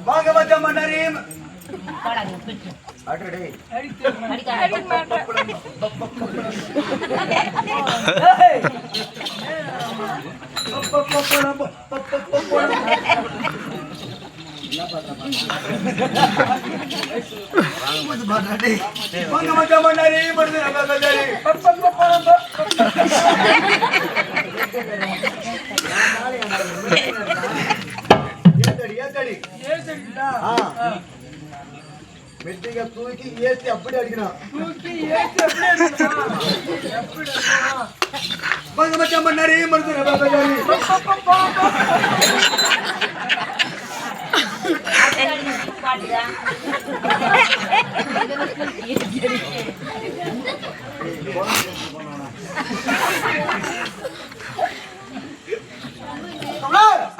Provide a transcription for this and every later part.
வாங்க மச்சான் மன்னாரி வாங்க மச்சான் மன்னாரி மருந்து மெட்டிங்க தூக்கி ஏத்தி அப்படி அடிக்கணும் வாங்க மச்சான் மன்னாரி மருந்து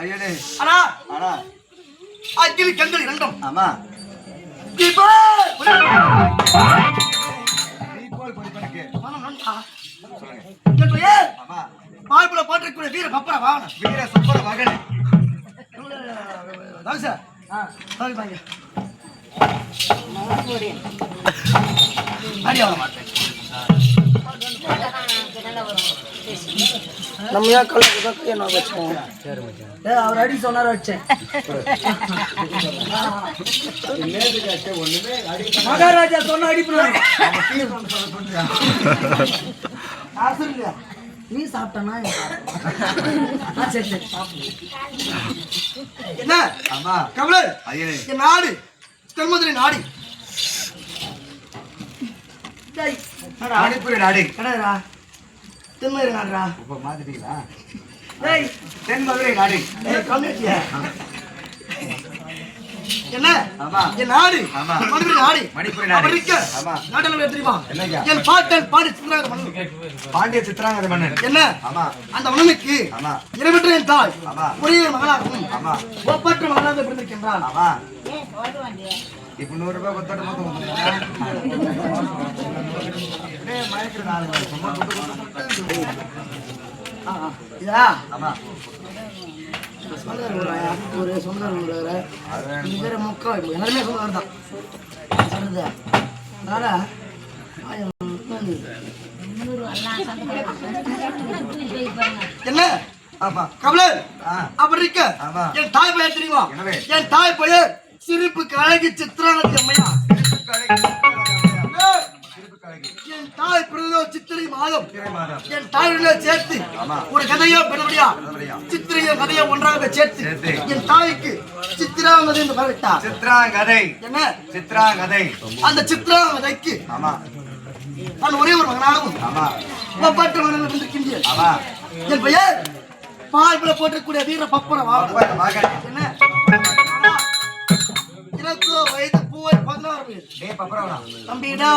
ஐயனே அண்ணா அண்ணா அக்கிலி கண்கள் இரண்டும் ஆமா பால்புல போட்டிருக்கூடிய வீர பப்பர வாகனம் வீர சப்பர வாகனம் சார் நம்ம ஏன் கலக்கு என்ன வச்சோம் அவர் அடி சொன்னார வச்சேன் மகாராஜா சொன்ன அடிப்பா நீ சாப்பிட்டனா என்ன ஆமா கமலர் என் நாடு தென்மதுரை நாடு மணிப்பூர் நாடு கடா தென்மதுரை நாடுடா இப்ப மாத்திட்டீங்களா தென்மதுரை நாடு என்ன என் நாடு மணிப்பூர் நாடு மணிப்பூர் நாடு நாட்டில் தெரியுமா என் பாட்டன் பாண்டி சித்திராங்க மன்னன் பாண்டிய சித்திராங்க மன்னன் என்ன அந்த மன்னனுக்கு இரவற்ற என் தாய் ஒரே மகனாகவும் ஒப்பற்ற மகனாக பிறந்திருக்கின்றான் இப்ப 100 ரூபாய் கொத்தாடு ஒரு சொந்தம் வேற முக்கா எல்லாருமே சொந்தம் தான் சொல்றது அதனால என்ன கமலர் அப்படி இருக்க என் தாய் பையன் தெரியுமா என் தாய் பையன் சிரிப்புக்கு அழகி சித்திரானது அம்மையா என் தாய் பிறந்தோ சித்திரை மாதம் என் தாயோட சேர்த்து ஒரு கதையோ பெறபடியா சித்திரையோ கதையோ ஒன்றாக சேர்த்து என் தாய்க்கு சித்திராங்கதை என்று பெறவிட்டார் சித்திராங்கதை என்ன சித்திராங்கதை அந்த சித்திராங்கதைக்கு நான் ஒரே ஒரு மகனாகவும் ஒப்பற்ற மகனாக இருக்கின்றேன் என் பெயர் பால்புல போட்டிருக்கூடிய வீர பப்பர வாகனம் என்ன வயது பூவை 16 தம்பிடா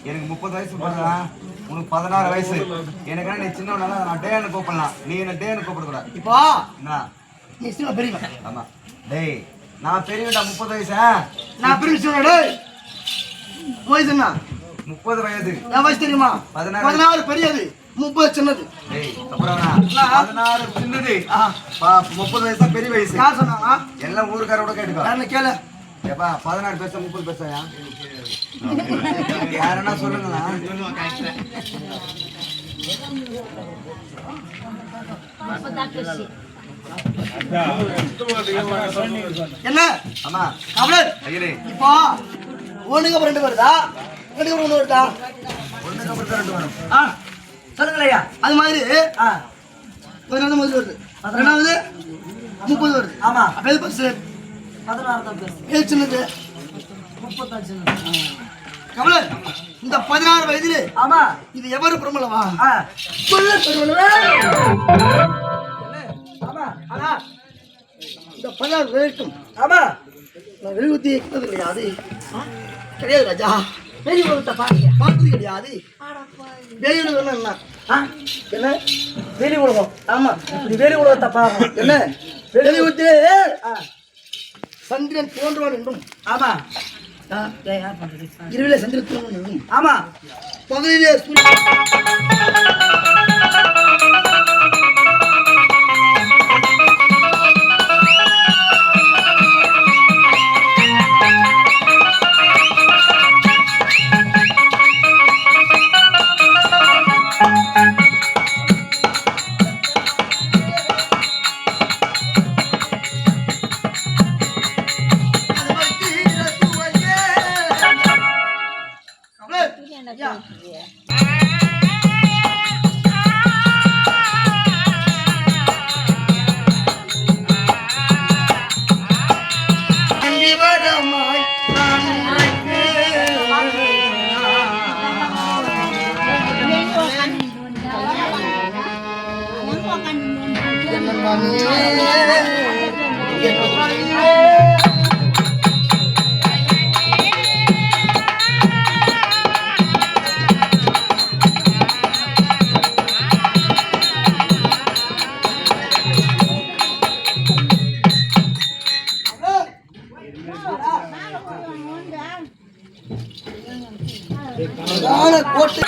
எனக்கு 30 வயசு போடுறா உனக்கு 16 வயசு எனக்கு நீ சின்னவனால நான் டேன்னு கூப்பிடலாம் நீ என்ன டேன்னு கூப்பிடக்கூடாது இப்போ நீ சின்ன பெரியவன் ஆமா டேய் நான் பெரியவன்டா 30 வயசு நான் பெரிய சொன்னடா வயசு என்ன 30 வயது என் வயசு தெரியுமா 16 பெரியது 30 சின்னது அப்புறம் 16 சின்னது 30 வயசா பெரிய வயசு யார் சொன்னாங்க எல்லாம் ஊருக்காரோட கேட்டுக்கோ யாருன்னு கேளு ஏப்பா 16 பேச 30 பேசாயா யாரன்னா சொல்லுங்களா என்ன ஆமா கமலர் இப்போ ஒண்ணுக்கு அப்புறம் 2 வருதா 2க்கு அப்புறம் 1 வருதா 1க்கு அப்புறம் 2 வரும் சொல்லுங்களையா அது மாதிரி 14 முதல் வருது 12வது 30 வருது ஆமா அப்ப எது பஸ் 16 தான் பஸ் ஏ சின்னது 30 சின்னது கமலர் இந்த 16 வயதிலே ஆமா இது எவரு பிரமலவா சொல்ல சொல்லுங்க ஆமா ஆனா இந்த 16 வயதுக்கும் ஆமா நான் வெளியூத்தி கிட்டது இல்லையா அது கிடையாது ராஜா வெளி உலகத்தை பார்த்தது கிடையாது வெளி உலகம் என்ன என்ன வெளி உலகம் ஆமா இப்படி வெளி உலகத்தை பார்க்கணும் என்ன வெளியூத்திலே சந்திரன் தோன்றுவான் என்றும் ஆமா இரவில சந்திரத்துல ஆமா பகலிலே கோட்டை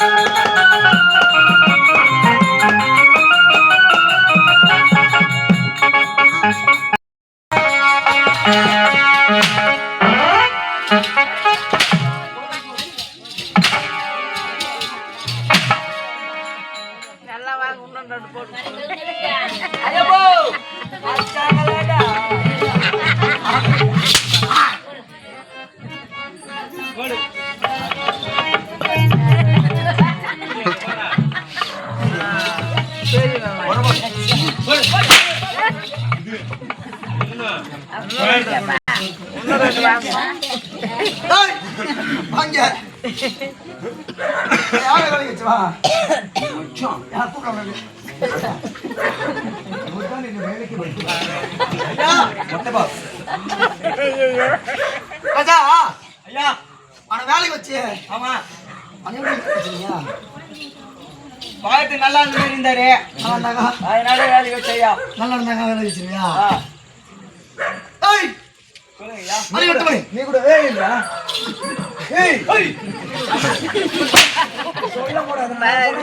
நல்லா வாங்க இன்னொன்று போட்டு வாங்க யாரை வேலைக்கு வா யார் கூப்பிடுறாங்க ராஜா ஐயா அவனை வேலைக்கு வச்சு ஆமா பார்த்து நல்லா இருந்த மாதிரி இருந்தாரு அதனால வேலைக்கு வச்சு ஐயா நல்லா இருந்தாங்க வேலை வச்சிருக்கியா நீ கூட வேலை இல்ல சொல்ல கூடாது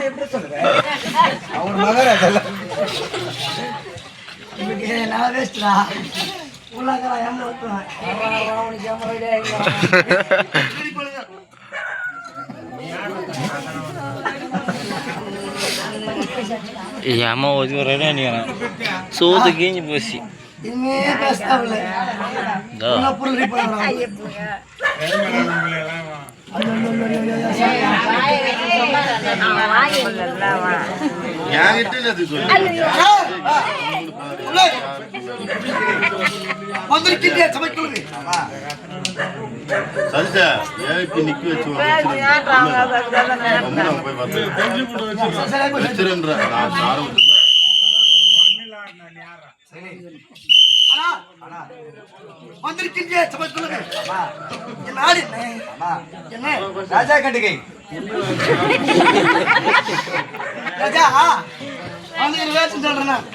எப்படி சொல்லுவேன் அவர் மகராஜல்ல நான் வேஸ்டா உள்ளாக்கா ஏமா ஊத்துவேன் ஏமா ஒதுக்கு வரேன் நீ சோத்து கீஞ்சி போச்சு இனிமே பேசாமல பொருள் ரெடி பண்ணுறாங்க வந்திருக்கின்ற சமைக்கிறது சரிசா ஏன் நிக்க வச்சு வச்சிருன்ற வந்திருக்கின்ற சமைக்கிறது நாடு என்ன ராஜா கண்டிகை ராஜா வந்து வேச்சு சொல்றேன்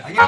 ஐயா